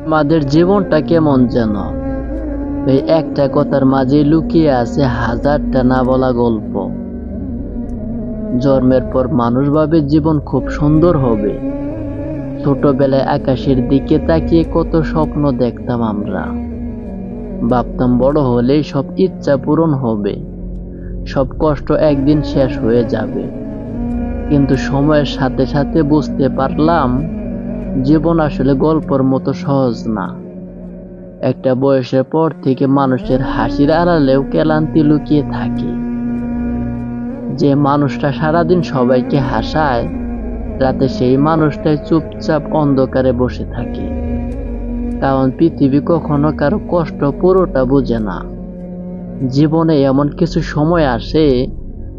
আমাদের জীবনটা কেমন যেন এই একটা কথার মাঝে লুকিয়ে আছে হাজারটা না বলা গল্প। জন্মের পর মানুষ ভাবে জীবন খুব সুন্দর হবে। ছোটবেলায় আকাশের দিকে তাকিয়ে কত স্বপ্ন দেখতাম আমরা। ভাবতাম বড় হলেই সব ইচ্ছা পূরণ হবে, সব কষ্ট একদিন শেষ হয়ে যাবে। কিন্তু সময়ের সাথে সাথে বুঝতে পারলাম জীবন আসলে গল্পের মতো সহজ না। একটা বয়সের পর থেকে মানুষের হাসির আড়ালেও ক্লান্তি লুকিয়ে থাকে। যে মানুষটা সারাদিন সবাইকে হাসায়, রাতে সেই মানুষটাই চুপচাপ অন্ধকারে বসে থাকে। কারণ পৃথিবী কখনো কারো কষ্ট পুরোটা বুঝে না। জীবনে এমন কিছু সময় আসে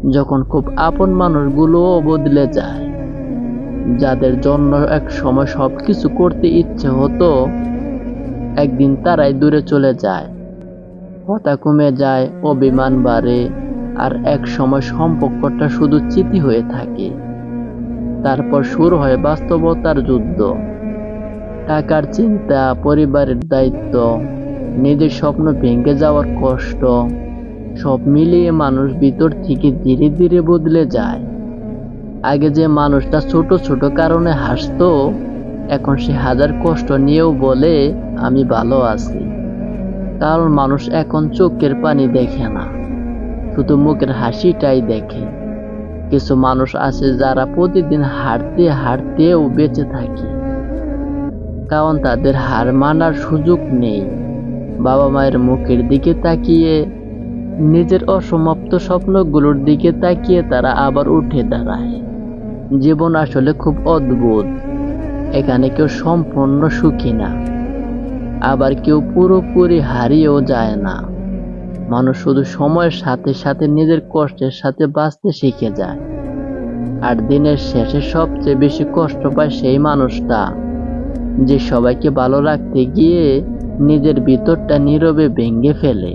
যখন খুব আপন মানুষগুলোও বদলে যায়। যাদের জন্য এক সময় সবকিছু করতে ইচ্ছে হতো, একদিন তারাই দূরে চলে যায়। কথা কমে যায়, অভিমান বাড়ে, আর এক সময় সম্পর্কটা শুধু স্মৃতি হয়ে থাকে। তারপর শুরু হয় বাস্তবতার যুদ্ধ। টাকার চিন্তা, পরিবারের দায়িত্ব, নিজের স্বপ্ন ভেঙে যাওয়ার কষ্ট, সব মিলিয়ে মানুষ ভিতর থেকে ধীরে ধীরে বদলে যায়। আগে যে মানুষটা ছোট ছোট কারণে হাসতো, এখন সে হাজার কষ্ট নিয়েও বলে আমি ভালো আছি। কারণ মানুষ এখন চোখের পানি দেখে না, শুধু মুখের হাসিটাই দেখে। কিছু মানুষ আছে যারা প্রতিদিন হাঁটতে হাঁটতেও বেঁচে থাকে, কারণ তাদের হার মানার সুযোগ নেই। বাবা মায়ের মুখের দিকে তাকিয়ে, নিজের অসমাপ্ত স্বপ্নগুলোর দিকে তাকিয়ে তারা আবার উঠে দাঁড়ায়। জীবন আসলে খুব অদ্ভুত। এখানে কেউ সম্পূর্ণ সুখী না, আবার কেউ পুরোপুরি হারিয়েও যায় না। মানুষ শুধু সময়ের সাথে সাথে নিজের কষ্টের সাথে বাঁচতে শিখে যায়। আর দিনের শেষে সবচেয়ে বেশি কষ্ট পায় সেই মানুষটা, যে সবাইকে ভালো রাখতে গিয়ে নিজের ভিতরটা নীরবে ভেঙে ফেলে।